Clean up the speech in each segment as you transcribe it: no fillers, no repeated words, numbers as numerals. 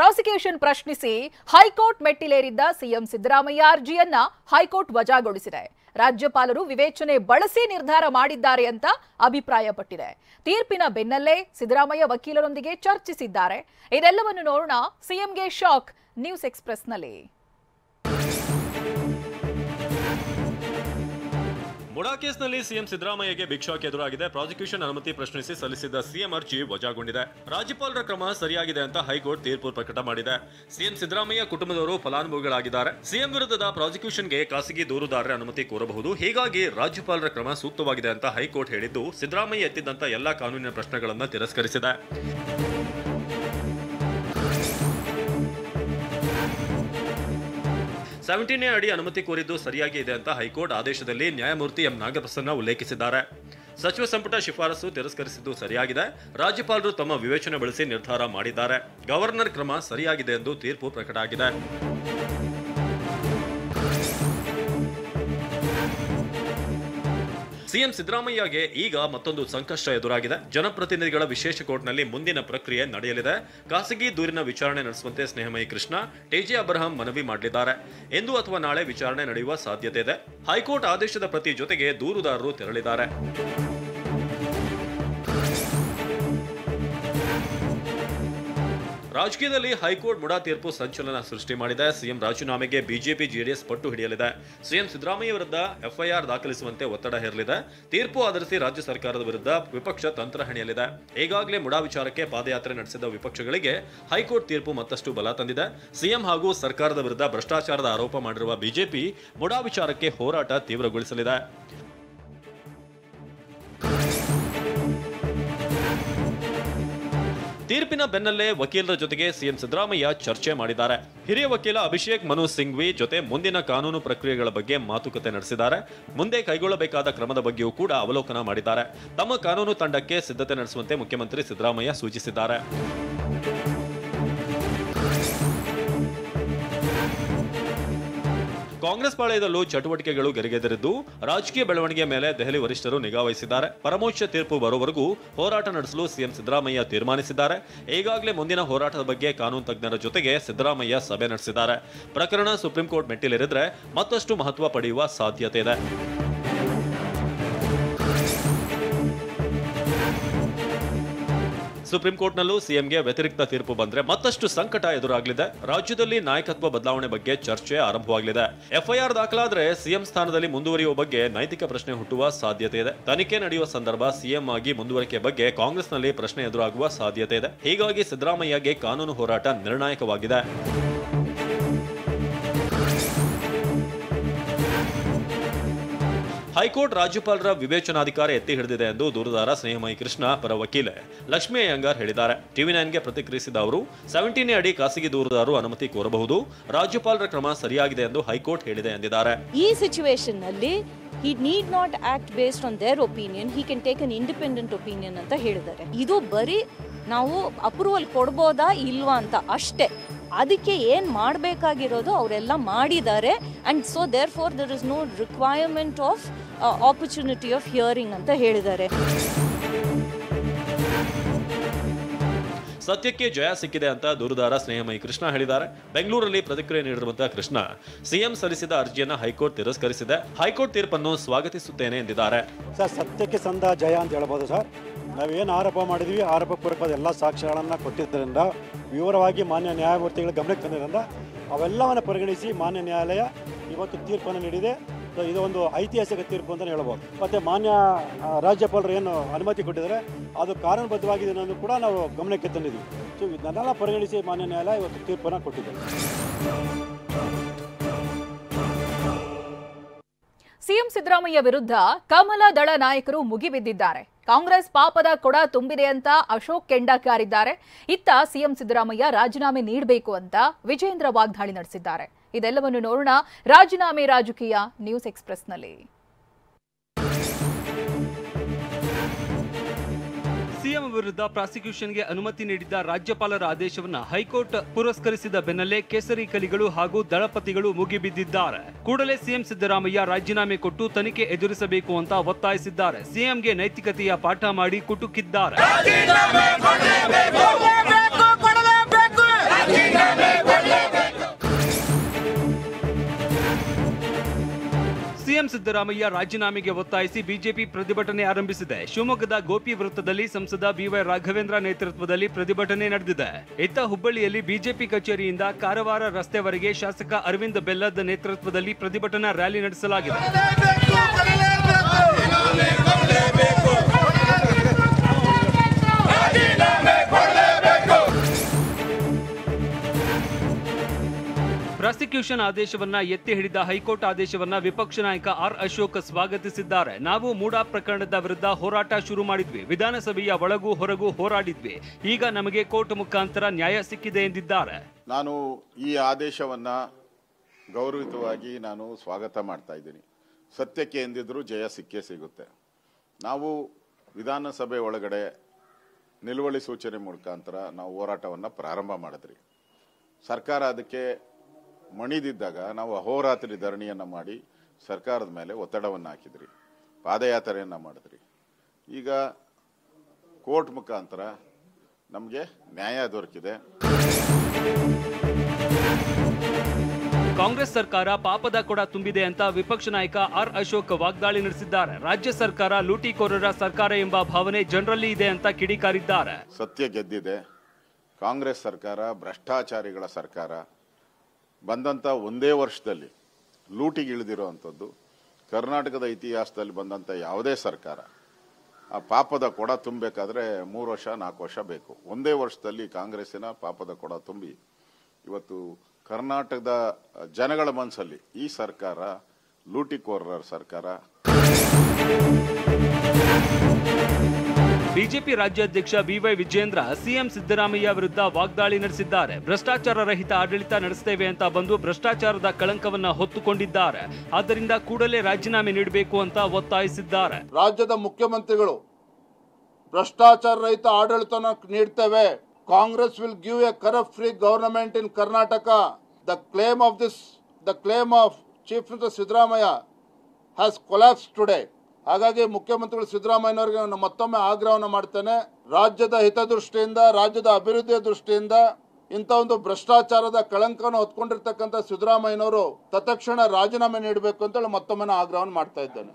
Prosecution ಪ್ರಶ್ನಿಸಿ high court ಮೆಟ್ಟಿಲೇರಿದ್ದ CM Siddaramaiah ಅರ್ಜಿಯನ್ನ high court ವಜಾಗೊಳಿಸಿದೆ. ರಾಜ್ಯಪಾಲರು ವಿವೇಚನೆ ಬಳಸಿ ನಿರ್ಧಾರ ಮಾಡಿದ್ದಾರೆ ಅಂತ ಅಭಿಪ್ರಾಯಪಟ್ಟಿದೆ. ತೀರ್ಪಿನ ಬೆನ್ನಲ್ಲೇ ಸಿದ್ದರಾಮಯ್ಯ ವಕೀಲರೊಂದಿಗೆ ಚರ್ಚಿಸಿದ್ದಾರೆ. ಇದೆಲ್ಲವನ್ನು ನೋಡೋಣ ಸಿಎಂಗೆ ಶಾಕ್ ನ್ಯೂಸ್ ಎಕ್ಸ್‌ಪ್ರೆಸ್‌ನಲ್ಲಿ. ಮುಡಾ ಕೇಸ್ನಲ್ಲಿ ಸಿಎಂ ಸಿದ್ದರಾಮಯ್ಯಗೆ ಬಿಗ್ ಶಾಕ್ ಎದುರಾಗಿದೆ. ಪ್ರಾಸಿಕ್ಯೂಷನ್ ಅನುಮತಿ ಪ್ರಶ್ನಿಸಿ ಸಲ್ಲಿಸಿದ್ದ ಸಿಎಂ ಅರ್ಜಿ ವಜಾಗೊಂಡಿದೆ. ರಾಜ್ಯಪಾಲರ ಕ್ರಮ ಸರಿಯಾಗಿದೆ ಅಂತ ಹೈಕೋರ್ಟ್ ತೀರ್ಪು ಪ್ರಕಟ ಮಾಡಿದೆ. ಸಿಎಂ ಸಿದ್ದರಾಮಯ್ಯ ಕುಟುಂಬದವರು ಫಲಾನುಭವಿಗಳಾಗಿದ್ದಾರೆ. ಸಿಎಂ ವಿರುದ್ಧದ ಪ್ರಾಸಿಕ್ಯೂಷನ್ಗೆ ಖಾಸಗಿ ದೂರುದಾರರ ಅನುಮತಿ ಕೋರಬಹುದು. ಹೀಗಾಗಿ ರಾಜ್ಯಪಾಲರ ಕ್ರಮ ಸೂಕ್ತವಾಗಿದೆ ಅಂತ ಹೈಕೋರ್ಟ್ ಹೇಳಿದ್ದು, ಸಿದ್ದರಾಮಯ್ಯ ಎತ್ತಿದ್ದಂತ ಎಲ್ಲಾ ಕಾನೂನಿನ ಪ್ರಶ್ನೆಗಳನ್ನು ತಿರಸ್ಕರಿಸಿದೆ. 17ನೇ ಅಡಿ ಅನುಮತಿ ಕೋರಿದ್ದು ಸರಿಯಾಗಿ ಇದೆ ಅಂತ ಹೈಕೋರ್ಟ್ ಆದೇಶದಲ್ಲಿ ನ್ಯಾಯಮೂರ್ತಿ ಎಂ ನಾಗಪ್ರಸನ್ನ ಉಲ್ಲೇಖಿಸಿದ್ದಾರೆ. ಸಚಿವ ಸಂಪುಟ ಶಿಫಾರಸು ತಿರಸ್ಕರಿಸಿದ್ದು ಸರಿಯಾಗಿದೆ. ರಾಜ್ಯಪಾಲರು ತಮ್ಮ ವಿವೇಚನೆ ಬಳಸಿ ನಿರ್ಧಾರ ಮಾಡಿದ್ದಾರೆ. ಗವರ್ನರ್ ಕ್ರಮ ಸರಿಯಾಗಿದೆ ಎಂದು ತೀರ್ಪು ಪ್ರಕಟ ಆಗಿದೆ. ಸಿಎಂ ಸಿದ್ದರಾಮಯ್ಯಗೆ ಈಗ ಮತ್ತೊಂದು ಸಂಕಷ್ಟ ಎದುರಾಗಿದೆ. ಜನಪ್ರತಿನಿಧಿಗಳ ವಿಶೇಷ ಕೋರ್ಟ್ನಲ್ಲಿ ಮುಂದಿನ ಪ್ರಕ್ರಿಯೆ ನಡೆಯಲಿದೆ. ಖಾಸಗಿ ದೂರಿನ ವಿಚಾರಣೆ ನಡೆಸುವಂತೆ ಸ್ನೇಹಮಯಿ ಕೃಷ್ಣ, ಟಿಜೆ ಅಬ್ರಹಾಂ ಮನವಿ ಮಾಡಲಿದ್ದಾರೆ. ಇಂದು ಅಥವಾ ನಾಳೆ ವಿಚಾರಣೆ ನಡೆಯುವ ಸಾಧ್ಯತೆ ಇದೆ. ಹೈಕೋರ್ಟ್ ಆದೇಶದ ಪ್ರತಿ ಜೊತೆಗೆ ದೂರುದಾರರು ತೆರಳಿದ್ದಾರೆ. ರಾಜಕೀಯದಲ್ಲಿ ಹೈಕೋರ್ಟ್ ಮುಡಾ ತೀರ್ಪು ಸಂಚಲನ ಸೃಷ್ಟಿ ಮಾಡಿದೆ. ಸಿಎಂ ರಾಜೀನಾಮೆಗೆ ಬಿಜೆಪಿ ಜೆಡಿಎಸ್ ಪಟ್ಟು ಹಿಡಿಯಲಿದೆ. ಸಿಎಂ ಸಿದ್ದರಾಮಯ್ಯ ವಿರುದ್ಧ ಎಫ್ಐಆರ್ ದಾಖಲಿಸುವಂತೆ ಒತ್ತಡ ಹೇರಲಿದೆ. ತೀರ್ಪು ಆಧರಿಸಿ ರಾಜ್ಯ ಸರ್ಕಾರದ ವಿರುದ್ಧ ವಿಪಕ್ಷ ತಂತ್ರ ಹೆಣೆಯಲಿದೆ. ಈಗಾಗಲೇ ಮುಡಾ ವಿಚಾರಕ್ಕೆ ಪಾದಯಾತ್ರೆ ನಡೆಸಿದ ವಿಪಕ್ಷಗಳಿಗೆ ಹೈಕೋರ್ಟ್ ತೀರ್ಪು ಮತ್ತಷ್ಟು ಬಲ ತಂದಿದೆ. ಸಿಎಂ ಹಾಗೂ ಸರ್ಕಾರದ ವಿರುದ್ಧ ಭ್ರಷ್ಟಾಚಾರದ ಆರೋಪ ಮಾಡಿರುವ ಬಿಜೆಪಿ ಮುಡಾ ವಿಚಾರಕ್ಕೆ ಹೋರಾಟ ತೀವ್ರಗೊಳಿಸಲಿದೆ. ತೀರ್ಪಿನ ಬೆನ್ನಲ್ಲೇ ವಕೀಲರ ಜೊತೆಗೆ ಸಿಎಂ ಸಿದ್ದರಾಮಯ್ಯ ಚರ್ಚೆ ಮಾಡಿದ್ದಾರೆ. ಹಿರಿಯ ವಕೀಲ ಅಭಿಷೇಕ್ ಮನು ಸಿಂಘ್ವಿ ಜೊತೆ ಮುಂದಿನ ಕಾನೂನು ಪ್ರಕ್ರಿಯೆಗಳ ಬಗ್ಗೆ ಮಾತುಕತೆ ನಡೆಸಿದ್ದಾರೆ. ಮುಂದೆ ಕೈಗೊಳ್ಳಬೇಕಾದ ಕ್ರಮದ ಬಗ್ಗೆಯೂ ಕೂಡ ಅವಲೋಕನ ಮಾಡಿದ್ದಾರೆ. ತಮ್ಮ ಕಾನೂನು ತಂಡಕ್ಕೆ ಸಿದ್ಧತೆ ನಡೆಸುವಂತೆ ಮುಖ್ಯಮಂತ್ರಿ ಸಿದ್ದರಾಮಯ್ಯ ಸೂಚಿಸಿದ್ದಾರೆ. ಕಾಂಗ್ರೆಸ್ ಪಾಳೆಯದಲ್ಲೂ ಚಟುವಟಿಕೆಗಳು ಗರಿಗೆದರಿದ್ದು, ರಾಜಕೀಯ ಬೆಳವಣಿಗೆಯ ಮೇಲೆ ದೆಹಲಿ ವರಿಷ್ಠರು ನಿಗಾ ವಹಿಸಿದ್ದಾರೆ. ಪರಮೋಚ್ಚ ತೀರ್ಪು ಬರುವವರೆಗೂ ಹೋರಾಟ ನಡೆಸಲು ಸಿಎಂ ಸಿದ್ದರಾಮಯ್ಯ ತೀರ್ಮಾನಿಸಿದ್ದಾರೆ. ಈಗಾಗಲೇ ಮುಂದಿನ ಹೋರಾಟದ ಬಗ್ಗೆ ಕಾನೂನು ತಜ್ಞರ ಜೊತೆಗೆ ಸಿದ್ದರಾಮಯ್ಯ ಸಭೆ ನಡೆಸಿದ್ದಾರೆ. ಪ್ರಕರಣ ಸುಪ್ರೀಂ ಕೋರ್ಟ್ ಮೆಟ್ಟಿಲೇರಿದ್ರೆ ಮತ್ತಷ್ಟು ಮಹತ್ವ ಪಡೆಯುವ ಸಾಧ್ಯತೆ ಇದೆ. ಸುಪ್ರೀಂ ಕೋರ್ಟ್ನಲ್ಲೂ ಸಿಎಂಗೆ ವ್ಯತಿರಿಕ್ತ ತೀರ್ಪು ಬಂದ್ರೆ ಮತ್ತಷ್ಟು ಸಂಕಟ ಎದುರಾಗಲಿದೆ. ರಾಜ್ಯದಲ್ಲಿ ನಾಯಕತ್ವ ಬದಲಾವಣೆ ಬಗ್ಗೆ ಚರ್ಚೆ ಆರಂಭವಾಗಲಿದೆ. ಎಫ್ಐಆರ್ ದಾಖಲಾದ್ರೆ ಸಿಎಂ ಸ್ಥಾನದಲ್ಲಿ ಮುಂದುವರಿಯುವ ಬಗ್ಗೆ ನೈತಿಕ ಪ್ರಶ್ನೆ ಹುಟ್ಟುವ ಸಾಧ್ಯತೆ ಇದೆ. ತನಿಖೆ ನಡೆಯುವ ಸಂದರ್ಭ ಸಿಎಂ ಆಗಿ ಮುಂದುವರಿಕೆ ಬಗ್ಗೆ ಕಾಂಗ್ರೆಸ್ನಲ್ಲಿ ಪ್ರಶ್ನೆ ಎದುರಾಗುವ ಸಾಧ್ಯತೆ ಇದೆ. ಹೀಗಾಗಿ ಸಿದ್ದರಾಮಯ್ಯಗೆ ಕಾನೂನು ಹೋರಾಟ ನಿರ್ಣಾಯಕವಾಗಿದೆ. ಹೈಕೋರ್ಟ್ ರಾಜ್ಯಪಾಲರ ವಿವೇಚನಾಧಿಕಾರ ಎತ್ತಿ ಹಿಡಿದಿದೆ ಎಂದು ದೂರುದಾರ ಸ್ನೇಹಮಯಿ ಕೃಷ್ಣ ಪರ ವಕೀಲೆ ಲಕ್ಷ್ಮೀ ಅಯ್ಯಂಗಾರ್ ಹೇಳಿದ್ದಾರೆ. ಟಿವಿ9ಗೆ ಪ್ರತಿಕ್ರಿಯಿಸಿದ ಅವರು, 17ನೇ ಅಡಿ ಖಾಸಗಿ ದೂರುದಾರರು ಅನುಮತಿ ಕೋರಬಹುದು. ರಾಜ್ಯಪಾಲರ ಕ್ರಮ ಸರಿಯಾಗಿದೆ ಎಂದು ಹೈಕೋರ್ಟ್ ಹೇಳಿದೆ ಎಂದಿದ್ದಾರೆ. ಈ ಸಿಚುವೇಶನ್ ನಲ್ಲಿ he need not act based on their opinion, he can take an independent opinion ಅಂತ ಹೇಳಿದ್ದಾರೆ. ಇದು ಬರೀ ನಾವು ಅಪ್ರೂವಲ್ ಕೊಡ್ಬೋದಾ ಇಲ್ವಾ ಅಂತ ಅಷ್ಟೇ. ಅದಕ್ಕೆ ಏನು ಮಾಡಬೇಕಾಗಿರೋದು ಅವರೆಲ್ಲ ಮಾಡಿದ್ದಾರೆ. And so therefore there is no requirement of opportunity of hearing ಅಂತ ಹೇಳಿದ್ದಾರೆ. ಸತ್ಯಕ್ಕೆ ಜಯ ಸಿಕ್ಕಿದೆ ಅಂತ ದೂರುದಾರ ಸ್ನೇಹಮಯಿ ಕೃಷ್ಣ ಹೇಳಿದ್ದಾರೆ. ಬೆಂಗಳೂರಲ್ಲಿ ಪ್ರತಿಕ್ರಿಯೆ ನೀಡಿರುವಂತಹ ಕೃಷ್ಣ, ಸಿಎಂ ಸಲ್ಲಿಸಿದ ಅರ್ಜಿಯನ್ನು ಹೈಕೋರ್ಟ್ ತಿರಸ್ಕರಿಸಿದೆ. ಹೈಕೋರ್ಟ್ ತೀರ್ಪನ್ನು ಸ್ವಾಗತಿಸುತ್ತೇನೆ ಎಂದಿದ್ದಾರೆ. ಸರ್, ಸತ್ಯಕ್ಕೆ ಸಂದ ಜಯ ಅಂತ ಹೇಳ್ಬೋದು ಸರ್. ನಾವೇನು ಆರೋಪ ಮಾಡಿದ್ವಿ, ಆರೋಪ ಪೂರ್ವಕವಾದ ಎಲ್ಲ ಸಾಕ್ಷ್ಯಗಳನ್ನು ಕೊಟ್ಟಿದ್ದರಿಂದ, ವಿವರವಾಗಿ ಮಾನ್ಯ ನ್ಯಾಯಮೂರ್ತಿಗಳ ಗಮನಕ್ಕೆ ತಂದಿದ್ದರಿಂದ ಅವೆಲ್ಲವನ್ನು ಪರಿಗಣಿಸಿ ಮಾನ್ಯ ನ್ಯಾಯಾಲಯ ಇವತ್ತು ತೀರ್ಪನ್ನು ನೀಡಿದೆ. ಸೊ ಇದು ಒಂದು ಐತಿಹಾಸಿಕ ತೀರ್ಪು ಅಂತಲೇ ಹೇಳ್ಬೋದು. ಮತ್ತು ಮಾನ್ಯ ರಾಜ್ಯಪಾಲರು ಏನು ಅನುಮತಿ ಕೊಟ್ಟಿದ್ದಾರೆ ಅದು ಕಾನೂನುಬದ್ಧವಾಗಿದೆ ಅನ್ನೋದು ಕೂಡ ನಾವು ಗಮನಕ್ಕೆ ತಂದಿದ್ವಿ. ಸೊ ಇದನ್ನೆಲ್ಲ ಪರಿಗಣಿಸಿ ಮಾನ್ಯ ನ್ಯಾಯಾಲಯ ಇವತ್ತು ತೀರ್ಪನ್ನು ಕೊಟ್ಟಿದೆ. ಸಿಎಂ ಸಿದ್ದರಾಮಯ್ಯ ವಿರುದ್ಧ ಕಮಲ ದಳ ನಾಯಕರು ಮುಗಿಬಿದ್ದಿದ್ದಾರೆ. ಕಾಂಗ್ರೆಸ್ ಪಾಪದ ಕೊಡ ತುಂಬಿದೆ ಅಂತ ಅಶೋಕ್ ಕೆಂಡ ಕಾರಿದ್ದಾರೆ. ಇತ್ತ ಸಿಎಂ ಸಿದ್ದರಾಮಯ್ಯ ರಾಜೀನಾಮೆ ನೀಡಬೇಕು ಅಂತ ವಿಜೇಂದ್ರ ವಾಗ್ದಾಳಿ ನಡೆಸಿದ್ದಾರೆ. ಇದೆಲ್ಲವನ್ನು ನೋಡೋಣ ರಾಜೀನಾಮೆ ರಾಜಕೀಯ ನ್ಯೂಸ್ ಎಕ್ಸ್‌ಪ್ರೆಸ್‌ನಲ್ಲಿ. ಸಿಎಂ ವಿರುದ್ಧ ಪ್ರಾಸಿಕ್ಯೂಷನ್ಗೆ ಅನುಮತಿ ನೀಡಿದ್ದ ರಾಜ್ಯಪಾಲರ ಆದೇಶವನ್ನ ಹೈಕೋರ್ಟ್ ಪುರಸ್ಕರಿಸಿದ ಬೆನ್ನಲ್ಲೇ ಕೇಸರಿ ಕಲಿಗಳು ಹಾಗೂ ದಳಪತಿಗಳು ಮುಗಿಬಿದ್ದಿದ್ದಾರೆ. ಕೂಡಲೇ ಸಿಎಂ ಸಿದ್ದರಾಮಯ್ಯ ರಾಜೀನಾಮೆ ಕೊಟ್ಟು ತನಿಖೆ ಎದುರಿಸಬೇಕು ಅಂತ ಒತ್ತಾಯಿಸಿದ್ದಾರೆ. ಸಿಎಂಗೆ ನೈತಿಕತೆಯ ಪಾಠ ಮಾಡಿ ಕುಟುಕಿದ್ದಾರೆ. ಸಿಎಂ ಸಿದ್ದರಾಮಯ್ಯ ರಾಜೀನಾಮೆಗೆ ಒತ್ತಾಯಿಸಿ ಬಿಜೆಪಿ ಪ್ರತಿಭಟನೆ ಆರಂಭಿಸಿದೆ. ಶಿವಮೊಗ್ಗದ ಗೋಪಿ ವೃತ್ತದಲ್ಲಿ ಸಂಸದ ಬಿವೈ ರಾಘವೇಂದ್ರ ನೇತೃತ್ವದಲ್ಲಿ ಪ್ರತಿಭಟನೆ ನಡೆದಿದೆ. ಇತ್ತ ಹುಬ್ಬಳ್ಳಿಯಲ್ಲಿ ಬಿಜೆಪಿ ಕಚೇರಿಯಿಂದ ಕಾರವಾರ ರಸ್ತೆವರೆಗೆ ಶಾಸಕ ಅರವಿಂದ್ ಬೆಲ್ಲದ್ ನೇತೃತ್ವದಲ್ಲಿ ಪ್ರತಿಭಟನಾ ರ್ಯಾಲಿ ನಡೆಸಲಾಗಿದೆ. ಪ್ರಾಸಿಕ್ಯೂಷನ್ ಆದೇಶವನ್ನ ಎತ್ತಿ ಹಿಡಿದ ಹೈಕೋರ್ಟ್ ಆದೇಶವನ್ನ ವಿಪಕ್ಷ ನಾಯಕ ಆರ್ ಅಶೋಕ್ ಸ್ವಾಗತಿಸಿದ್ದಾರೆ. ನಾವು ಮೂಡಾ ಪ್ರಕರಣದ ವಿರುದ್ಧ ಹೋರಾಟ ಶುರು ಮಾಡಿದ್ವಿ, ವಿಧಾನಸಭೆಯ ಒಳಗೂ ಹೊರಗೂ ಹೋರಾಡಿದ್ವಿ, ಈಗ ನಮಗೆ ಕೋರ್ಟ್ ಮುಖಾಂತರ ನ್ಯಾಯ ಸಿಕ್ಕಿದೆ ಎಂದಿದ್ದಾರೆ. ನಾನು ಈ ಆದೇಶವನ್ನ ಗೌರವಿತವಾಗಿ ನಾನು ಸ್ವಾಗತ ಮಾಡ್ತಾ ಇದ್ದೀನಿ. ಸತ್ಯಕ್ಕೆ ಎಂದಿದ್ರು ಜಯ ಸಿಕ್ಕೇ ಸಿಗುತ್ತೆ. ನಾವು ವಿಧಾನಸಭೆ ಒಳಗಡೆ ನಿಲುವಳಿ ಸೂಚನೆ ಮುಖಾಂತರ ನಾವು ಹೋರಾಟವನ್ನು ಪ್ರಾರಂಭ ಮಾಡಿದ್ರಿ. ಸರ್ಕಾರ ಅದಕ್ಕೆ ಮಣಿದಿದ್ದಾಗ ನಾವು ಅಹೋರಾತ್ರಿ ಧರಣಿಯನ್ನು ಮಾಡಿ ಸರ್ಕಾರದ ಮೇಲೆ ಒತ್ತಡವನ್ನು ಹಾಕಿದ್ರಿ, ಪಾದಯಾತ್ರೆಯನ್ನು ಮಾಡಿದ್ರಿ. ಈಗ ಕೋರ್ಟ್ ಮುಖಾಂತರ ನಮಗೆ ನ್ಯಾಯ ದೊರಕಿದೆ. ಕಾಂಗ್ರೆಸ್ ಸರ್ಕಾರ ಪಾಪದ ಕೊಡ ತುಂಬಿದೆ ಅಂತ ವಿಪಕ್ಷ ನಾಯಕ ಆರ್ ಅಶೋಕ್ ವಾಗ್ದಾಳಿ ನಡೆಸಿದ್ದಾರೆ. ರಾಜ್ಯ ಸರ್ಕಾರ ಲೂಟಿಕೋರರ ಸರ್ಕಾರ ಎಂಬ ಭಾವನೆ ಜನರಲ್ಲಿ ಇದೆ ಅಂತ ಕಿಡಿಕಾರಿದ್ದಾರೆ. ಸತ್ಯ ಗೆದ್ದಿದೆ. ಕಾಂಗ್ರೆಸ್ ಸರ್ಕಾರ ಭ್ರಷ್ಟಾಚಾರಿಗಳ ಸರ್ಕಾರ. ಬಂದಂಥ ಒಂದೇ ವರ್ಷದಲ್ಲಿ ಲೂಟಿಗೆ ಇಳಿದಿರುವಂಥದ್ದು ಕರ್ನಾಟಕದ ಇತಿಹಾಸದಲ್ಲಿ ಬಂದಂಥ ಯಾವುದೇ ಸರ್ಕಾರ. ಆ ಪಾಪದ ಕೊಡ ತುಂಬಬೇಕಾದ್ರೆ 3 ವರ್ಷ 4 ವರ್ಷ ಬೇಕು. ಒಂದೇ ವರ್ಷದಲ್ಲಿ ಕಾಂಗ್ರೆಸ್ಸಿನ ಪಾಪದ ಕೊಡ ತುಂಬಿ ಇವತ್ತು ಕರ್ನಾಟಕದ ಜನಗಳ ಮನಸ್ಸಲ್ಲಿ ಈ ಸರ್ಕಾರ ಲೂಟಿಕೋರರ ಸರ್ಕಾರ. ಬಿಜೆಪಿ ರಾಜ್ಯಾಧ್ಯಕ್ಷ ಬಿವೈ ವಿಜೇಂದ್ರ ಸಿಎಂ ಸಿದ್ದರಾಮಯ್ಯ ವಿರುದ್ಧ ವಾಗ್ದಾಳಿ ನಡೆಸಿದ್ದಾರೆ. ಭ್ರಷ್ಟಾಚಾರ ರಹಿತ ಆಡಳಿತ ನಡೆಸುತ್ತೇವೆ ಅಂತ ಬಂದು ಭ್ರಷ್ಟಾಚಾರದ ಕಳಂಕವನ್ನ ಹೊತ್ತುಕೊಂಡಿದ್ದಾರೆ. ಆದ್ದರಿಂದ ಕೂಡಲೇ ರಾಜೀನಾಮೆ ನೀಡಬೇಕು ಅಂತ ಒತ್ತಾಯಿಸಿದ್ದಾರೆ. ರಾಜ್ಯದ ಮುಖ್ಯಮಂತ್ರಿಗಳು ಭ್ರಷ್ಟಾಚಾರ ರಹಿತ ಆಡಳಿತ ನೀಡ್ತೇವೆ. Congress will give a corrupt free government in Karnataka. The claim of chief minister Siddaramaiah has collapse today. ಹಾಗಾಗಿ ಮುಖ್ಯಮಂತ್ರಿಗಳು ಸಿದ್ದರಾಮಯ್ಯನವರಿಗೆ ನಾನು ಮತ್ತೊಮ್ಮೆ ಆಗ್ರಹವನ್ನು ಮಾಡ್ತೇನೆ. ರಾಜ್ಯದ ಹಿತದೃಷ್ಟಿಯಿಂದ, ರಾಜ್ಯದ ಅಭಿವೃದ್ಧಿಯ ದೃಷ್ಟಿಯಿಂದ ಇಂಥ ಒಂದು ಭ್ರಷ್ಟಾಚಾರದ ಕಳಂಕವನ್ನು ಹೊತ್ಕೊಂಡಿರ್ತಕ್ಕಂಥ ಸಿದ್ದರಾಮಯ್ಯನವರು ತತ್ಕ್ಷಣ ರಾಜೀನಾಮೆ ನೀಡಬೇಕು ಅಂತೇಳಿ ಮತ್ತೊಮ್ಮೆ ಆಗ್ರಹವನ್ನು ಮಾಡ್ತಾ ಇದ್ದೇನೆ.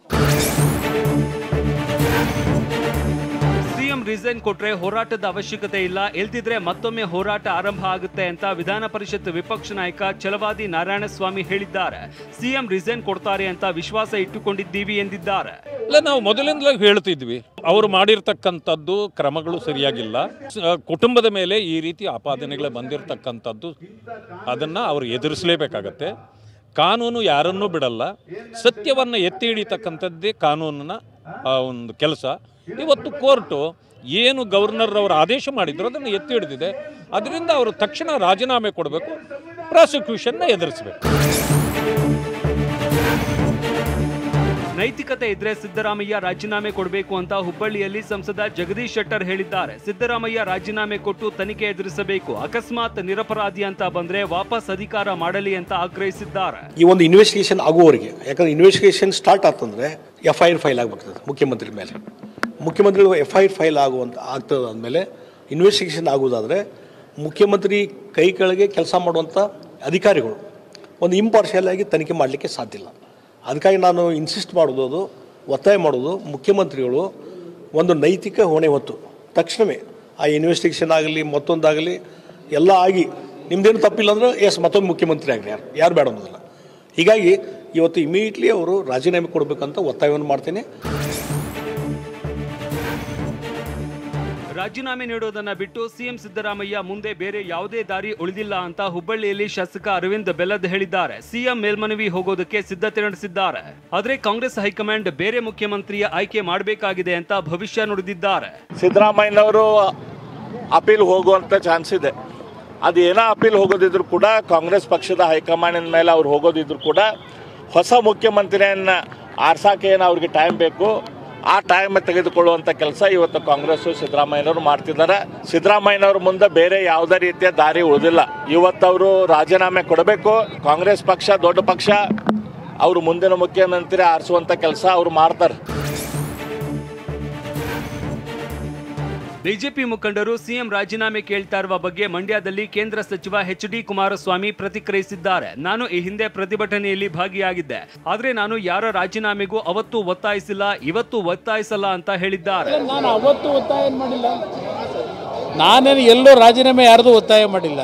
ಸಿಎಂ ರಿಸೈನ್ ಕೊಟ್ರೆ ಹೋರಾಟದ ಅವಶ್ಯಕತೆ ಇಲ್ಲ, ಇಲ್ದಿದ್ರೆ ಮತ್ತೊಮ್ಮೆ ಹೋರಾಟ ಆರಂಭ ಆಗುತ್ತೆ ಅಂತ ವಿಧಾನ ಪರಿಷತ್ ವಿಪಕ್ಷ ನಾಯಕ ಛಲವಾದಿ ನಾರಾಯಣಸ್ವಾಮಿ ಹೇಳಿದ್ದಾರೆ. ಸಿಎಂ ರಿಸೈನ್ ಕೊಡ್ತಾರೆ ಅಂತ ವಿಶ್ವಾಸ ಇಟ್ಟುಕೊಂಡಿದ್ದೀವಿ ಎಂದಿದ್ದಾರೆ. ಇಲ್ಲ, ನಾವು ಮೊದಲಿಂದಲೂ ಹೇಳ್ತಿದ್ವಿ, ಅವರು ಮಾಡಿರ್ತಕ್ಕಂಥದ್ದು ಕ್ರಮಗಳು ಸರಿಯಾಗಿಲ್ಲ. ಕುಟುಂಬದ ಮೇಲೆ ಈ ರೀತಿ ಆಪಾದನೆಗಳು ಬಂದಿರತಕ್ಕಂಥದ್ದು ಅದನ್ನು ಅವರು ಎದುರಿಸಲೇಬೇಕಾಗತ್ತೆ. ಕಾನೂನು ಯಾರನ್ನೂ ಬಿಡಲ್ಲ. ಸತ್ಯವನ್ನು ಎತ್ತಿ ಹಿಡಿತಕ್ಕಂಥದ್ದೇ ಕಾನೂನಿನ ಒಂದು ಕೆಲಸ. ಇವತ್ತು ಕೋರ್ಟು ಏನು ಗವರ್ನರ್ ಅವರು ಆದೇಶ ಮಾಡಿದ್ರು ಅದನ್ನು ಎತ್ತಿ ಹಿಡಿದಿದೆ. ಅದರಿಂದ ಅವರು ತಕ್ಷಣ ರಾಜೀನಾಮೆ ಕೊಡಬೇಕು, ಪ್ರಾಸಿಕ್ಯೂಷನ್ನ ಎದುರಿಸಬೇಕು. ನೈತಿಕತೆ ಇದ್ರೆ ಸಿದ್ದರಾಮಯ್ಯ ರಾಜೀನಾಮೆ ಕೊಡಬೇಕು ಅಂತ ಹುಬ್ಬಳ್ಳಿಯಲ್ಲಿ ಸಂಸದ ಜಗದೀಶ್ ಶೆಟ್ಟರ್ ಹೇಳಿದ್ದಾರೆ. ಸಿದ್ದರಾಮಯ್ಯ ರಾಜೀನಾಮೆ ಕೊಟ್ಟು ತನಿಖೆ ಎದುರಿಸಬೇಕು, ಅಕಸ್ಮಾತ್ ನಿರಪರಾಧಿ ಅಂತ ಬಂದ್ರೆ ವಾಪಸ್ ಅಧಿಕಾರ ಮಾಡಲಿ ಅಂತ ಆಗ್ರಹಿಸಿದ್ದಾರೆ. ಈ ಒಂದು ಇನ್ವೆಸ್ಟಿಗೇಷನ್ ಆಗುವವರೆಗೆ, ಯಾಕಂದ್ರೆ ಇನ್ವೆಸ್ಟಿಗೇಷನ್ ಸ್ಟಾರ್ಟ್ ಆಗ್ತಂದ್ರೆ FIR ಫೈಲ್ ಆಗಬೇಕಾಗ್ತದೆ ಮುಖ್ಯಮಂತ್ರಿ ಮೇಲೆ. ಮುಖ್ಯಮಂತ್ರಿಗಳು FIR ಫೈಲ್ ಆಗ್ತದೆ ಅಂದಮೇಲೆ ಇನ್ವೆಸ್ಟಿಗೇಷನ್ ಆಗುವುದಾದರೆ ಮುಖ್ಯಮಂತ್ರಿ ಕೈ ಕೆಳಗೆ ಕೆಲಸ ಮಾಡುವಂಥ ಅಧಿಕಾರಿಗಳು ಒಂದು ಇಂಪಾರ್ಷಿಯಲ್ ಆಗಿ ತನಿಖೆ ಮಾಡಲಿಕ್ಕೆ ಸಾಧ್ಯ ಇಲ್ಲ. ಅದಕ್ಕಾಗಿ ನಾನು ಇನ್ಸಿಸ್ಟ್ ಮಾಡೋದು, ಒತ್ತಾಯ ಮಾಡೋದು, ಮುಖ್ಯಮಂತ್ರಿಗಳು ಒಂದು ನೈತಿಕ ಹೊಣೆ ಹೊತ್ತು ತಕ್ಷಣವೇ ಆ ಇನ್ವೆಸ್ಟಿಗೇಷನ್ ಆಗಲಿ ಮತ್ತೊಂದಾಗಲಿ ಎಲ್ಲ ಆಗಿ ನಿಮ್ದೇನು ತಪ್ಪಿಲ್ಲ ಅಂದರೆ ಮತ್ತೊಂದು ಮುಖ್ಯಮಂತ್ರಿ ಆಗಲಿ, ಯಾರು ಬೇಡ ಅನ್ನೋದಿಲ್ಲ. ಹೀಗಾಗಿ ಇವತ್ತು ಇಮಿಡಿಯೇಟ್ಲಿ ಅವರು ರಾಜೀನಾಮೆ ಕೊಡಬೇಕಂತ ಒತ್ತಾಯವನ್ನು ಮಾಡ್ತೇನೆ. ರಾಜೀನಾಮೆ ನೀಡೋದನ್ನ ಬಿಟ್ಟು ಸಿಎಂ ಸಿದ್ದರಾಮಯ್ಯ ಮುಂದೆ ಬೇರೆ ಯಾವುದೇ ದಾರಿ ಉಳಿದಿಲ್ಲ ಅಂತ ಹುಬ್ಬಳ್ಳಿಯಲ್ಲಿ ಶಾಸಕ ಅರವಿಂದ್ ಬೆಲ್ಲದ್ ಹೇಳಿದ್ದಾರೆ. ಸಿಎಂ ಮೇಲ್ಮನವಿ ಹೋಗೋದಕ್ಕೆ ಸಿದ್ಧತೆ ನಡೆಸಿದ್ದಾರೆ. ಆದರೆ ಕಾಂಗ್ರೆಸ್ ಹೈಕಮಾಂಡ್ ಬೇರೆ ಮುಖ್ಯಮಂತ್ರಿಯ ಆಯ್ಕೆ ಮಾಡಬೇಕಾಗಿದೆ ಅಂತ ಭವಿಷ್ಯ ನುಡಿದಿದ್ದಾರೆ. ಸಿದ್ದರಾಮಯ್ಯನವರು ಅಪೀಲ್ ಹೋಗುವಂತ ಚಾನ್ಸ್ ಇದೆ. ಅದು ಏನೋ ಅಪೀಲ್ ಹೋಗೋದಿದ್ರು ಕೂಡ ಕಾಂಗ್ರೆಸ್ ಪಕ್ಷದ ಹೈಕಮಾಂಡಿನ ಮೇಲೆ ಅವ್ರು ಹೋಗೋದಿದ್ರು ಕೂಡ ಹೊಸ ಮುಖ್ಯಮಂತ್ರಿಯನ್ನ ಆರ್ಸಾಕೆ ಏನು ಅವ್ರಿಗೆ ಟೈಮ್ ಬೇಕು, ಆ ಟೈಮ್ ತೆಗೆದುಕೊಳ್ಳುವಂಥ ಕೆಲಸ ಇವತ್ತು ಕಾಂಗ್ರೆಸ್ಸು ಸಿದ್ದರಾಮಯ್ಯನವರು ಮಾಡ್ತಿದ್ದಾರೆ. ಸಿದ್ದರಾಮಯ್ಯನವ್ರ ಮುಂದೆ ಬೇರೆ ಯಾವುದೇ ರೀತಿಯ ದಾರಿ ಉಳಿದಿಲ್ಲ. ಇವತ್ತವರು ರಾಜೀನಾಮೆ ಕೊಡಬೇಕು. ಕಾಂಗ್ರೆಸ್ ಪಕ್ಷ ದೊಡ್ಡ ಪಕ್ಷ, ಅವರು ಮುಂದಿನ ಮುಖ್ಯಮಂತ್ರಿ ಆರಿಸುವಂಥ ಕೆಲಸ ಅವರು ಮಾಡ್ತಾರೆ. ಬಿಜೆಪಿ ಮುಖಂಡರು ಸಿಎಂ ರಾಜೀನಾಮೆ ಕೇಳ್ತಾ ಇರುವ ಬಗ್ಗೆ ಮಂಡ್ಯದಲ್ಲಿ ಕೇಂದ್ರ ಸಚಿವ ಎಚ್.ಡಿ. ಕುಮಾರಸ್ವಾಮಿ ಪ್ರತಿಕ್ರಿಯಿಸಿದ್ದಾರೆ. ನಾನು ಈ ಹಿಂದೆ ಪ್ರತಿಭಟನೆಯಲ್ಲಿ ಭಾಗಿಯಾಗಿದ್ದೆ, ಆದ್ರೆ ನಾನು ಯಾರ ರಾಜೀನಾಮೆಗೂ ಅವತ್ತು ಒತ್ತಾಯಿಸಿಲ್ಲ, ಇವತ್ತು ಒತ್ತಾಯಿಸಲ್ಲ ಅಂತ ಹೇಳಿದ್ದಾರೆ. ನಾನು ಅವತ್ತು ಒತ್ತಾಯ ಮಾಡಿಲ್ಲ, ನಾನೇನು ಎಲ್ಲೋ ರಾಜೀನಾಮೆ ಯಾರ್ದು ಒತ್ತಾಯ ಮಾಡಿಲ್ಲ.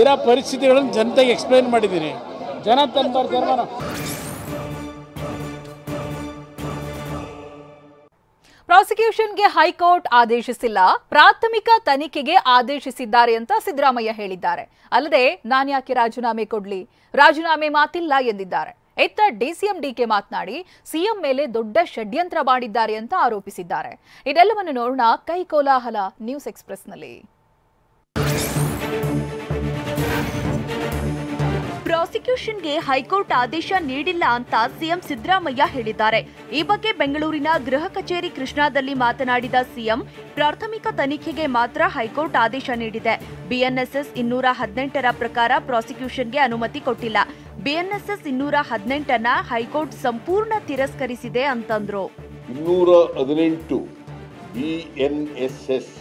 ಇರೋ ಪರಿಸ್ಥಿತಿಗಳನ್ನು ಜನತೆಗೆ ಎಕ್ಸ್ಪ್ಲೈನ್ ಮಾಡಿದ್ದೀನಿ. ಜನ ತಂದು ಪ್ರಾಸಿಕ್ಯೂಷನ್ಗೆ ಹೈಕೋರ್ಟ್ ಆದೇಶಿಸಿಲ್ಲ, ಪ್ರಾಥಮಿಕ ತನಿಖೆಗೆ ಆದೇಶಿಸಿದ್ದಾರೆ ಅಂತ ಸಿದ್ದರಾಮಯ್ಯ ಹೇಳಿದ್ದಾರೆ. ಅಲ್ಲದೆ ನಾನ್ಯಾಕೆ ರಾಜೀನಾಮೆ ಕೊಡ್ಲಿ, ರಾಜೀನಾಮೆ ಮಾತಿಲ್ಲ ಎಂದಿದ್ದಾರೆ. ಇತ್ತ ಡಿಸಿಎಂ ಡಿಕೆ ಮಾತನಾಡಿ ಸಿಎಂ ಮೇಲೆ ದೊಡ್ಡ ಷಡ್ಯಂತ್ರ ಮಾಡಿದ್ದಾರೆ ಅಂತ ಆರೋಪಿಸಿದ್ದಾರೆ. ಇದೆಲ್ಲವನ್ನು ನೋಡೋಣ ಕೈ ಕೋಲಾಹಲ ನ್ಯೂಸ್ ಎಕ್ಸ್‌ಪ್ರೆಸ್ನಲ್ಲಿ. ಪ್ರಾಸಿಕ್ಯೂಷನ್ಗೆ ಹೈಕೋರ್ಟ್ ಆದೇಶ ನೀಡಿಲ್ಲ ಅಂತ ಸಿಎಂ ಸಿದ್ದರಾಮಯ್ಯ ಹೇಳಿದ್ದಾರೆ. ಈ ಬಗ್ಗೆ ಬೆಂಗಳೂರಿನ ಗೃಹ ಕಚೇರಿ ಕೃಷ್ಣಾದಲ್ಲಿ ಮಾತನಾಡಿದ ಸಿಎಂ, ಪ್ರಾಥಮಿಕ ತನಿಖೆಗೆ ಮಾತ್ರ ಹೈಕೋರ್ಟ್ ಆದೇಶ ನೀಡಿದೆ. ಬಿಎನ್ಎಸ್ಎಸ್ 218ರ ಪ್ರಕಾರ ಪ್ರಾಸಿಕ್ಯೂಷನ್ಗೆ ಅನುಮತಿ ಕೊಟ್ಟಿಲ್ಲ. ಬಿಎನ್ಎಸ್ಎಸ್ 218ನ್ನ ಹೈಕೋರ್ಟ್ ಸಂಪೂರ್ಣ ತಿರಸ್ಕರಿಸಿದೆ ಅಂತಂದ್ರು. 218 ಬಿಎನ್ಎಸ್ಎಸ್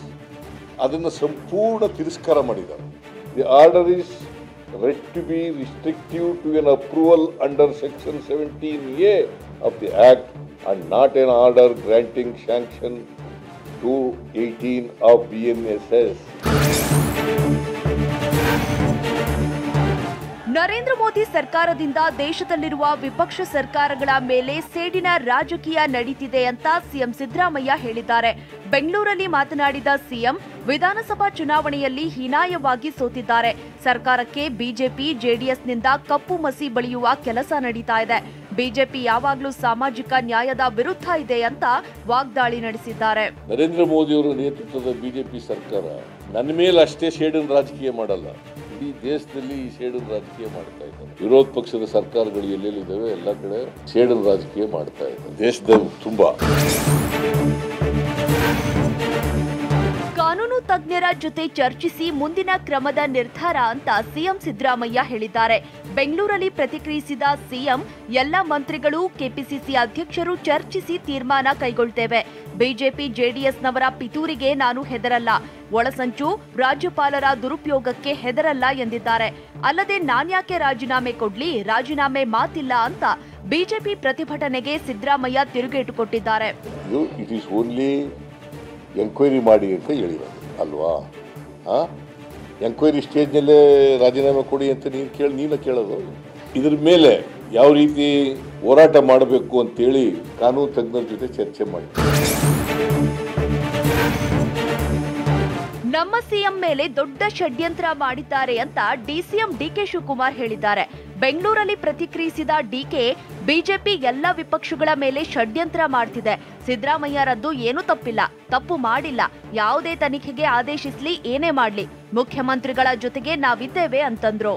ಅದನ್ನು ಸಂಪೂರ್ಣ ತಿರಸ್ಕಾರ ಮಾಡಿದ್ದಾರೆ. The order is read to be restrictive to an approval under section 17A of the Act and not an order granting sanction to 18 of BNSS. Narendra Modi ಸರ್ಕಾರದಿಂದ ದೇಶದಲ್ಲಿರುವ ವಿಪಕ್ಷ ಸರ್ಕಾರಗಳ ಮೇಲೆ ಸೇಡಿನ ರಾಜಕೀಯ ನಡೀತಿದೆ ಅಂತ ಸಿಎಂ ಸಿದ್ದರಾಮಯ್ಯ ಹೇಳಿದ್ದಾರೆ. ಬೆಂಗಳೂರಲ್ಲಿ ಮಾತನಾಡಿದ ಸಿಎಂ, ವಿಧಾನಸಭಾ ಚುನಾವಣೆಯಲ್ಲಿ ಹೀನಾಯವಾಗಿ ಸೋತಿದ್ದಾರೆ. ಸರ್ಕಾರಕ್ಕೆ ಬಿಜೆಪಿ ಜೆಡಿಎಸ್ನಿಂದ ಕಪ್ಪು ಮಸಿ ಬಳಿಯುವ ಕೆಲಸ ನಡೀತಾ ಇದೆ. ಬಿಜೆಪಿ ಯಾವಾಗಲೂ ಸಾಮಾಜಿಕ ನ್ಯಾಯದ ವಿರುದ್ಧ ಇದೆ ಅಂತ ವಾಗ್ದಾಳಿ ನಡೆಸಿದ್ದಾರೆ. ನರೇಂದ್ರ ಮೋದಿ ಅವರ ನೇತೃತ್ವದ ಬಿಜೆಪಿ ಸರ್ಕಾರ ನನ್ನ ಮೇಲೆ ಅಷ್ಟೇ ಸೇಡಿನ ರಾಜಕೀಯ ಮಾಡಲ್ಲ, ಇಡೀ ದೇಶದಲ್ಲಿ ಈ ಸೇಡಿನ ರಾಜಕೀಯ ಮಾಡ್ತಾ ಇದ್ದಾರೆ. ವಿರೋಧ ಪಕ್ಷದ ಸರ್ಕಾರಗಳು ಎಲ್ಲೆಲ್ಲಿದ್ದಾವೆ ಎಲ್ಲ ಕಡೆ ಸೇಡಿನ ರಾಜಕೀಯ ಮಾಡ್ತಾ ಇದ್ದಾರೆ. ದೇಶದ ತುಂಬಾ ಕಾನೂನು ತಜ್ಞರ ಜೊತೆ ಚರ್ಚಿಸಿ ಮುಂದಿನ ಕ್ರಮದ ನಿರ್ಧಾರ ಅಂತ ಸಿಎಂ ಸಿದ್ದರಾಮಯ್ಯ ಹೇಳಿದ್ದಾರೆ. ಬೆಂಗಳೂರಲ್ಲಿ ಪ್ರತಿಕ್ರಿಯಿಸಿದ ಸಿಎಂ, ಎಲ್ಲ ಮಂತ್ರಿಗಳು, ಕೆಪಿಸಿಸಿ ಅಧ್ಯಕ್ಷರು ಚರ್ಚಿಸಿ ತೀರ್ಮಾನ ಕೈಗೊಳ್ತೇವೆ. ಬಿಜೆಪಿ ಜೆಡಿಎಸ್ನವರ ಪಿತೂರಿಗೆ ನಾನು ಹೆದರಲ್ಲ, ಒಳಸಂಚು, ರಾಜ್ಯಪಾಲರ ದುರುಪಯೋಗಕ್ಕೆ ಹೆದರಲ್ಲ ಎಂದಿದ್ದಾರೆ. ಅಲ್ಲದೆ ನಾನ್ಯಾಕೆ ರಾಜೀನಾಮೆ ಕೊಡ್ಲಿ, ರಾಜೀನಾಮೆ ಮಾತಿಲ್ಲ ಅಂತ ಬಿಜೆಪಿ ಪ್ರತಿಭಟನೆಗೆ ಸಿದ್ದರಾಮಯ್ಯ ತಿರುಗೇಟು ಕೊಟ್ಟಿದ್ದಾರೆ. ಎಂಕ್ವೈರಿ ಮಾಡಿ ಅಂತ ಹೇಳಿರೋದು ಅಲ್ವಾ? ಎಂಕ್ವೈರಿ ಸ್ಟೇಜ್ನಲ್ಲೇ ರಾಜೀನಾಮೆ ಕೊಡಿ ಅಂತ ನೀನು ಕೇಳೋದು. ಇದ್ರ ಮೇಲೆ ಯಾವ ರೀತಿ ಹೋರಾಟ ಮಾಡಬೇಕು ಅಂತೇಳಿ ಕಾನೂನು ತಜ್ಞರ ಜೊತೆ ಚರ್ಚೆ ಮಾಡಿ. ನಮ್ಮ ಸಿಎಂ ಮೇಲೆ ದೊಡ್ಡ ಷಡ್ಯಂತ್ರ ಮಾಡಿದ್ದಾರೆ ಅಂತ ಡಿಸಿಎಂ ಡಿಕೆ ಶಿವಕುಮಾರ್ ಹೇಳಿದ್ದಾರೆ. ಬೆಂಗಳೂರಲ್ಲಿ ಪ್ರತಿಕ್ರಿಯಿಸಿದ ಡಿಕೆ, ಬಿಜೆಪಿ ಎಲ್ಲ ವಿಪಕ್ಷಗಳ ಮೇಲೆ ಷಡ್ಯಂತ್ರ ಮಾಡ್ತಿದೆ. ಸಿದ್ದರಾಮಯ್ಯರದ್ದು ಏನೂ ತಪ್ಪಿಲ್ಲ, ತಪ್ಪು ಮಾಡಿಲ್ಲ. ಯಾವುದೇ ತನಿಖೆಗೆ ಆದೇಶಿಸಲಿ, ಏನೇ ಮಾಡಲಿ, ಮುಖ್ಯಮಂತ್ರಿಗಳ ಜೊತೆಗೆ ನಾವಿದ್ದೇವೆ ಅಂತಂದ್ರು.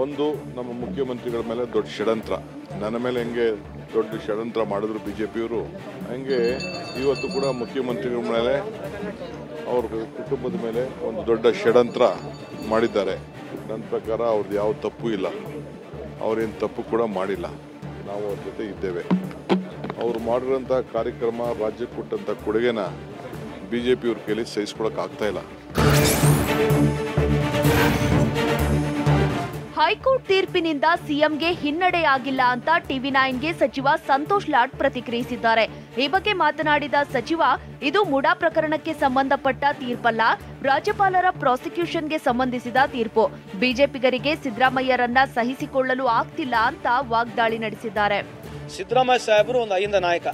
ಒಂದು, ನಮ್ಮ ಮುಖ್ಯಮಂತ್ರಿಗಳ ಮೇಲೆ ದೊಡ್ಡ ಷಡ್ಯಂತ್ರ, ನನ್ನ ಮೇಲೆ ಹೆಂಗೆ ದೊಡ್ಡ ಷಡ್ಯಂತ್ರ ಮಾಡಿದ್ರು ಬಿಜೆಪಿಯವರು, ಹಂಗೆ ಇವತ್ತು ಕೂಡ ಮುಖ್ಯಮಂತ್ರಿಗಳ ಮೇಲೆ, ಅವ್ರ ಕುಟುಂಬದ ಮೇಲೆ ಒಂದು ದೊಡ್ಡ ಷಡ್ಯಂತ್ರ ಮಾಡಿದ್ದಾರೆ. ನನ್ನ ಪ್ರಕಾರ ಅವ್ರದ್ದು ಯಾವ ತಪ್ಪು ಇಲ್ಲ, ಅವರೇನು ತಪ್ಪು ಕೂಡ ಮಾಡಿಲ್ಲ. ನಾವು ಅವ್ರ ಜೊತೆ ಇದ್ದೇವೆ. ಅವರು ಮಾಡಿರೋಂಥ ಕಾರ್ಯಕ್ರಮ, ರಾಜ್ಯಕ್ಕೆ ಕೊಟ್ಟಂಥ ಕೊಡುಗೆನ ಬಿಜೆಪಿಯವ್ರ ಕೈಲಿ ಸಹಿಸ್ಕೊಳಕ್ಕೆ ಆಗ್ತಾ ಇಲ್ಲ. ಹೈಕೋರ್ಟ್ ತೀರ್ಪಿನಿಂದ ಸಿಎಂಗೆ ಹಿನ್ನಡೆಯಾಗಿಲ್ಲ ಅಂತ ಟಿವಿ9ಗೆ ಸಚಿವ ಸಂತೋಷ್ ಲಾಡ್ ಪ್ರತಿಕ್ರಿಯಿಸಿದ್ದಾರೆ. ಈ ಬಗ್ಗೆ ಮಾತನಾಡಿದ ಸಚಿವ, ಇದು ಮುಡಾ ಪ್ರಕರಣಕ್ಕೆ ಸಂಬಂಧಪಟ್ಟ ತೀರ್ಪಲ್ಲ, ರಾಜ್ಯಪಾಲರ ಪ್ರಾಸಿಕ್ಯೂಷನ್ಗೆ ಸಂಬಂಧಿಸಿದ ತೀರ್ಪು. ಬಿಜೆಪಿಗರಿಗೆ ಸಿದ್ದರಾಮಯ್ಯರನ್ನ ಸಹಿಸಿಕೊಳ್ಳಲು ಆಗ್ತಿಲ್ಲ ಅಂತ ವಾಗ್ದಾಳಿ ನಡೆಸಿದ್ದಾರೆ. ಸಿದ್ದರಾಮಯ್ಯ ಸಾಹೇಬರು ಒಂದು ಅಹಿಂದ ನಾಯಕ,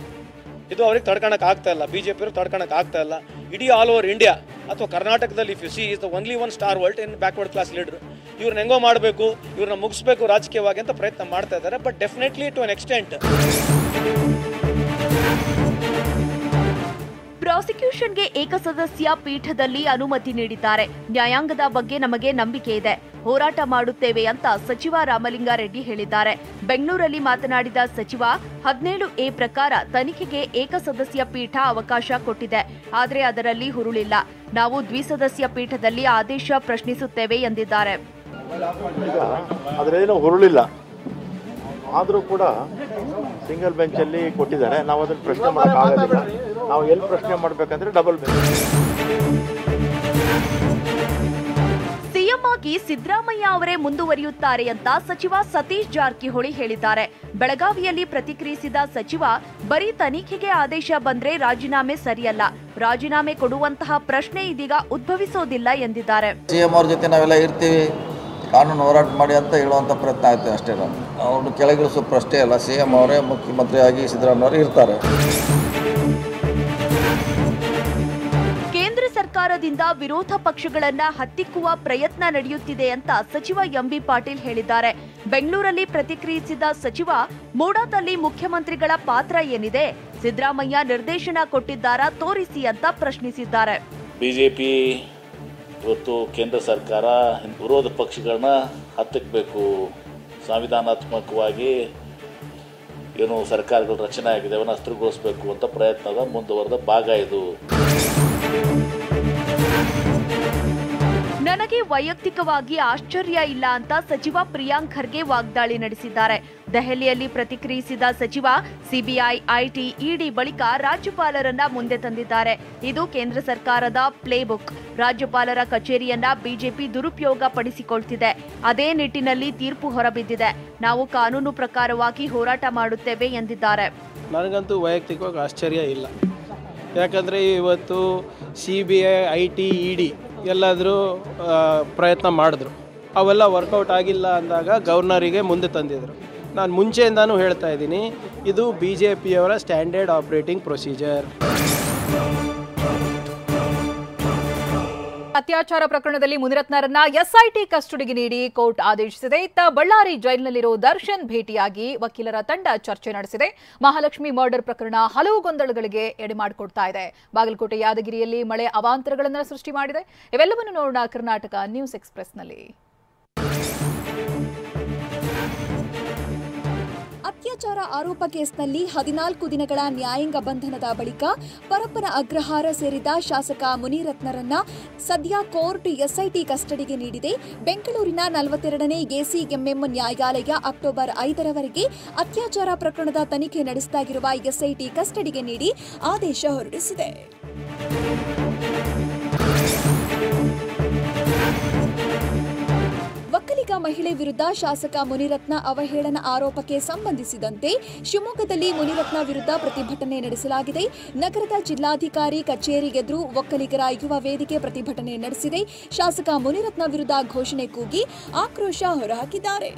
ಇದು ಅವ್ರಿಗೆ ತಡ್ಕೊಳಕ್ ಆಗ್ತಾ ಇಲ್ಲ, ಬಿಜೆಪಿಯವರು ತಡ್ಕೊಳಕ್ ಆಗ್ತಾ ಇಲ್ಲ. ಇಡೀ ಆಲ್ ಓವರ್ ಇಂಡಿಯಾ ಅಥವಾ ಕರ್ನಾಟಕದಲ್ಲಿ if U C is the only one star world in backward class leader. ಇವ್ರನ್ನ ಹೆಂಗೋ ಮಾಡಬೇಕು, ಇವ್ರನ್ನ ಮುಗಿಸ್ಬೇಕು ರಾಜಕೀಯವಾಗಿ ಅಂತ ಪ್ರಯತ್ನ ಮಾಡ್ತಾ ಇದ್ದಾರೆ. But definitely to an extent. ಪ್ರಾಸಿಕ್ಯೂಷನ್ಗೆ ಏಕಸದಸ್ಯ ಪೀಠದಲ್ಲಿ ಅನುಮತಿ ನೀಡಿದ್ದಾರೆ. ನ್ಯಾಯಾಂಗದ ಬಗ್ಗೆ ನಮಗೆ ನಂಬಿಕೆ ಇದೆ, ಹೋರಾಟ ಮಾಡುತ್ತೇವೆ ಅಂತ ಸಚಿವ ರಾಮಲಿಂಗಾರೆಡ್ಡಿ ಹೇಳಿದ್ದಾರೆ. ಬೆಂಗಳೂರಲ್ಲಿ ಮಾತನಾಡಿದ ಸಚಿವ, 17A ಪ್ರಕಾರ ತನಿಖೆಗೆ ಏಕಸದಸ್ಯ ಪೀಠ ಅವಕಾಶ ಕೊಟ್ಟಿದೆ, ಆದರೆ ಅದರಲ್ಲಿ ಹುರುಳಿಲ್ಲ. ನಾವು ದ್ವಿಸದಸ್ಯ ಪೀಠದಲ್ಲಿ ಆದೇಶ ಪ್ರಶ್ನಿಸುತ್ತೇವೆ ಎಂದಿದ್ದಾರೆ. ಅದರೇನು ಹುರುಳಿಲ್ಲ, ಆದರೂ ಕೂಡ ಸಿಂಗಲ್ ಬೆಂಚಲ್ಲಿ ಕೊಟ್ಟಿದ್ದಾರೆ. ನಾವು ಅದನ್ನು ಪ್ರಶ್ನೆ ಮಾಡೋಕ್ಕಾಗೋದಿಲ್ಲ. ನಾವು ಎಲ್ಲಿ ಪ್ರಶ್ನೆ ಮಾಡಬೇಕಂದ್ರೆ ಡಬಲ್ ಬೆಂಚ್. ಸಿಎಂ ಆಗಿ ಸಿದ್ದರಾಮಯ್ಯ ಅವರೇ ಮುಂದುವರಿಯುತ್ತಾರೆ ಅಂತ ಸಚಿವ ಸತೀಶ್ ಜಾರಕಿಹೊಳಿ ಹೇಳಿದ್ದಾರೆ. ಬೆಳಗಾವಿಯಲ್ಲಿ ಪ್ರತಿಕ್ರಿಯಿಸಿದ ಸಚಿವ, ಬರೀ ತನಿಖೆಗೆ ಆದೇಶ ಬಂದ್ರೆ ರಾಜೀನಾಮೆ ಸರಿಯಲ್ಲ, ರಾಜೀನಾಮೆ ಕೊಡುವಂತಹ ಪ್ರಶ್ನೆ ಇದೀಗ ಉದ್ಭವಿಸೋದಿಲ್ಲ ಎಂದಿದ್ದಾರೆ. ಸಿಎಂ ಅವ್ರ ಜೊತೆ ನಾವೆಲ್ಲ ಇರ್ತೀವಿ, ಕಾನೂನು ಹೋರಾಟ ಮಾಡಿ ಅಂತ ಹೇಳುವಂಥ ಪ್ರಯತ್ನ ಆಯ್ತು ಅಷ್ಟೇ. ಅವ್ರನ್ನ ಕೆಳಗಿಳಿಸೋ ಪ್ರಶ್ನೆ ಅಲ್ಲ, ಸಿಎಂ ಅವರೇ ಮುಖ್ಯಮಂತ್ರಿಯಾಗಿ ಸಿದ್ದರಾಮಯ್ಯ ಅವರು ಇರ್ತಾರೆ. ಕೇಂದ್ರ ಸರ್ಕಾರದಿಂದ ವಿರೋಧ ಪಕ್ಷಗಳನ್ನ ಹತ್ತಿಕ್ಕುವ ಪ್ರಯತ್ನ ನಡೆಯುತ್ತಿದೆ ಅಂತ ಸಚಿವ ಎಂಬಿ ಪಾಟೀಲ್ ಹೇಳಿದ್ದಾರೆ. ಬೆಂಗಳೂರಲ್ಲಿ ಪ್ರತಿಕ್ರಿಯಿಸಿದ ಸಚಿವ, ಮೂಡಾದಲ್ಲಿ ಮುಖ್ಯಮಂತ್ರಿಗಳ ಪಾತ್ರ ಏನಿದೆ? ಸಿದ್ದರಾಮಯ್ಯ ನಿರ್ದೇಶನ ಕೊಟ್ಟಿದ್ದಾರಾ ತೋರಿಸಿ ಅಂತ ಪ್ರಶ್ನಿಸಿದ್ದಾರೆ. ಬಿಜೆಪಿ ಇವತ್ತು ಕೇಂದ್ರ ಸರ್ಕಾರ ವಿರೋಧ ಪಕ್ಷಗಳನ್ನ ಹತ್ತಿಕ್ಕಬೇಕು, ಸಂವಿಧಾನಾತ್ಮಕವಾಗಿ ಏನು ಸರ್ಕಾರಗಳು ರಚನೆ ಆಗಿದೆ ಅವನ್ನ ಅಸ್ತ್ರಗೊಳಿಸಬೇಕು ಅಂತ ಪ್ರಯತ್ನದ ಮುಂದುವರೆದ ಭಾಗ ಇದು. ನನಗೆ ವೈಯಕ್ತಿಕವಾಗಿ ಆಶ್ಚರ್ಯ ಇಲ್ಲ ಅಂತ ಸಚಿವ ಪ್ರಿಯಾಂಕ್ ಖರ್ಗೆ ವಾಗ್ದಾಳಿ ನಡೆಸಿದ್ದಾರೆ. ದೆಹಲಿಯಲ್ಲಿ ಪ್ರತಿಕ್ರಿಯಿಸಿದ ಸಚಿವ, ಸಿಬಿಐ, ಐಟಿ, ಇಡಿ ಬಳಿಕ ರಾಜ್ಯಪಾಲರನ್ನ ಮುಂದೆ ತಂದಿದ್ದಾರೆ. ಇದು ಕೇಂದ್ರ ಸರ್ಕಾರದ ಪ್ಲೇಬುಕ್. ರಾಜ್ಯಪಾಲರ ಕಚೇರಿಯನ್ನ ಬಿಜೆಪಿ ದುರುಪಯೋಗ ಪಡಿಸಿಕೊಳ್ತಿದೆ. ಅದೇ ನಿಟ್ಟಿನಲ್ಲಿ ತೀರ್ಪು ಹೊರಬಿದ್ದಿದೆ. ನಾವು ಕಾನೂನು ಪ್ರಕಾರವಾಗಿ ಹೋರಾಟ ಮಾಡುತ್ತೇವೆ ಎಂದಿದ್ದಾರೆ. ನನಗಂತೂ ವೈಯಕ್ತಿಕವಾಗಿ ಆಶ್ಚರ್ಯ ಇಲ್ಲ. ಯಾಕಂದರೆ ಇವತ್ತು CBI, IT, ED ಎಲ್ಲಾದರೂ ಪ್ರಯತ್ನ ಮಾಡಿದ್ರು, ಅವೆಲ್ಲ ವರ್ಕೌಟ್ ಆಗಿಲ್ಲ ಅಂದಾಗ ಗವರ್ನರಿಗೆ ಮುಂದೆ ತಂದಿದ್ರು. ನಾನು ಮುಂಚೆಯಿಂದನೂ ಹೇಳ್ತಾ ಇದ್ದೀನಿ, ಇದು BJPಯವರ ಸ್ಟ್ಯಾಂಡರ್ಡ್ ಆಪರೇಟಿಂಗ್ ಪ್ರೊಸೀಜರ್. ಅತ್ಯಾಚಾರ ಪ್ರಕರಣದಲ್ಲಿ ಮುನಿರತ್ನರನ್ನ SIT ಕಸ್ಟಡಿಗೆ ನೀಡಿ ಕೋರ್ಟ್ ಆದೇಶಿಸಿದೆ. ಇತ್ತ ಬಳ್ಳಾರಿ ಜೈಲಿನಲ್ಲಿರೋ ದರ್ಶನ್ ಭೇಟಿಯಾಗಿ ವಕೀಲರ ತಂಡ ಚರ್ಚೆ ನಡೆಸಿದೆ. ಮಹಾಲಕ್ಷ್ಮಿ ಮರ್ಡರ್ ಪ್ರಕರಣ ಹಲವು ಗೊಂದಲಗಳಿಗೆ ಎಡೆಮಾಡಿಕೊಡ್ತಾ ಇದೆ. ಬಾಗಲಕೋಟೆ, ಯಾದಗಿರಿಯಲ್ಲಿ ಮಳೆ ಅವಾಂತರಗಳನ್ನು ಸೃಷ್ಟಿ ಮಾಡಿದೆ. ಇವೆಲ್ಲವನ್ನು ನೋಡೋಣ ಕರ್ನಾಟಕ ನ್ಯೂಸ್ ಎಕ್ಸ್‌ಪ್ರೆಸ್ನಲ್ಲಿ. ಅತ್ಯಾಚಾರ ಆರೋಪ ಕೇಸ್ನಲ್ಲಿ 14 ದಿನಗಳ ನ್ಯಾಯಾಂಗ ಬಂಧನದ ಬಳಿಕ ಪರಪ್ಪನ ಅಗ್ರಹಾರ ಸೇರಿದ ಶಾಸಕ ಮುನಿರತ್ನರನ್ನ ಸದ್ಯ ಕೋರ್ಟ್ SIT ಕಸ್ಟಡಿಗೆ ನೀಡಿದೆ. ಬೆಂಗಳೂರಿನ 42ನೇ ACMM ನ್ಯಾಯಾಲಯ ಅಕ್ಟೋಬರ್ 5ರವರೆಗೆ ಅತ್ಯಾಚಾರ ಪ್ರಕರಣದ ತನಿಖೆ ನಡೆಸುತ್ತಿರುವ SIT ಕಸ್ಟಡಿಗೆ ನೀಡಿ ಆದೇಶ ಹೊರಡಿಸಿದೆ. ಒಕ್ಕಲಿಗ ಮಹಿಳೆ ವಿರುದ್ಧ ಶಾಸಕ ಮುನಿರತ್ನ ಅವಹೇಳನ ಆರೋಪಕ್ಕೆ ಸಂಬಂಧಿಸಿದಂತೆ ಶಿವಮೊಗ್ಗದಲ್ಲಿ ಮುನಿರತ್ನ ವಿರುದ್ಧ ಪ್ರತಿಭಟನೆ ನಡೆಸಲಾಗಿದೆ. ನಗರದ ಜಿಲ್ಲಾಧಿಕಾರಿ ಕಚೇರಿಗೆದುರು ಒಕ್ಕಲಿಗರ ಯುವ ವೇದಿಕೆ ಪ್ರತಿಭಟನೆ ನಡೆಸಿದೆ. ಶಾಸಕ ಮುನಿರತ್ನ ವಿರುದ್ಧ ಘೋಷಣೆ ಕೂಗಿ ಆಕ್ರೋಶ ಹೊರಹಾಕಿದ್ದಾರೆ.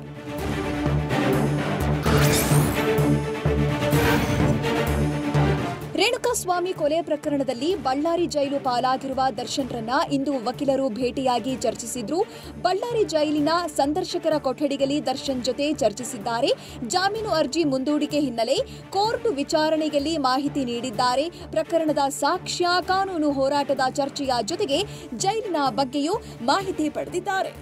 ರೇಣುಕಾಸ್ವಾಮಿ ಕೊಲೆ ಪ್ರಕರಣದಲ್ಲಿ ಬಳ್ಳಾರಿ ಜೈಲು ಪಾಲಾಗಿರುವ ದರ್ಶನ್ರನ್ನ ಇಂದು ವಕೀಲರು ಭೇಟಿಯಾಗಿ ಚರ್ಚಿಸಿದ್ರು. ಬಳ್ಳಾರಿ ಜೈಲಿನ ಸಂದರ್ಶಕರ ಕೊಠಡಿಯಲ್ಲಿ ದರ್ಶನ್ ಜೊತೆ ಚರ್ಚಿಸಿದ್ದಾರೆ. ಜಾಮೀನು ಅರ್ಜಿ ಮುಂದೂಡಿಕೆ ಹಿನ್ನೆಲೆ ಕೋರ್ಟ್ ವಿಚಾರಣೆಯಲ್ಲಿ ಮಾಹಿತಿ ನೀಡಿದ್ದಾರೆ. ಪ್ರಕರಣದ ಸಾಕ್ಷ್ಯ, ಕಾನೂನು ಹೋರಾಟದ ಚರ್ಚೆಯ ಜೊತೆಗೆ ಜೈಲಿನ ಬಗ್ಗೆಯೂ ಮಾಹಿತಿ ಪಡೆದಿದ್ದಾರೆ.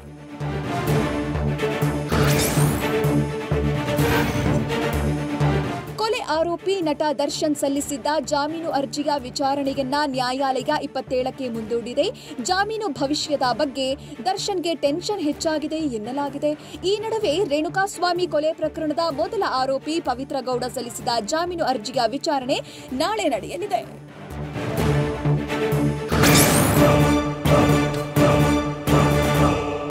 ಕೊಲೆ ಆರೋಪಿ ನಟ ದರ್ಶನ್ ಸಲ್ಲಿಸಿದ್ದ ಜಾಮೀನು ಅರ್ಜಿಯ ವಿಚಾರಣೆಯನ್ನ ನ್ಯಾಯಾಲಯ 27ಕ್ಕೆ ಮುಂದೂಡಿದೆ. ಜಾಮೀನು ಭವಿಷ್ಯದ ಬಗ್ಗೆ ದರ್ಶನ್ಗೆ ಟೆನ್ಷನ್ ಹೆಚ್ಚಾಗಿದೆ ಎನ್ನಲಾಗಿದೆ. ಈ ನಡುವೆ ರೇಣುಕಾಸ್ವಾಮಿ ಕೊಲೆ ಪ್ರಕರಣದ ಮೊದಲ ಆರೋಪಿ ಪವಿತ್ರ ಗೌಡ ಸಲ್ಲಿಸಿದ ಜಾಮೀನು ಅರ್ಜಿಯ ವಿಚಾರಣೆ ನಾಳೆ ನಡೆಯಲಿದೆ.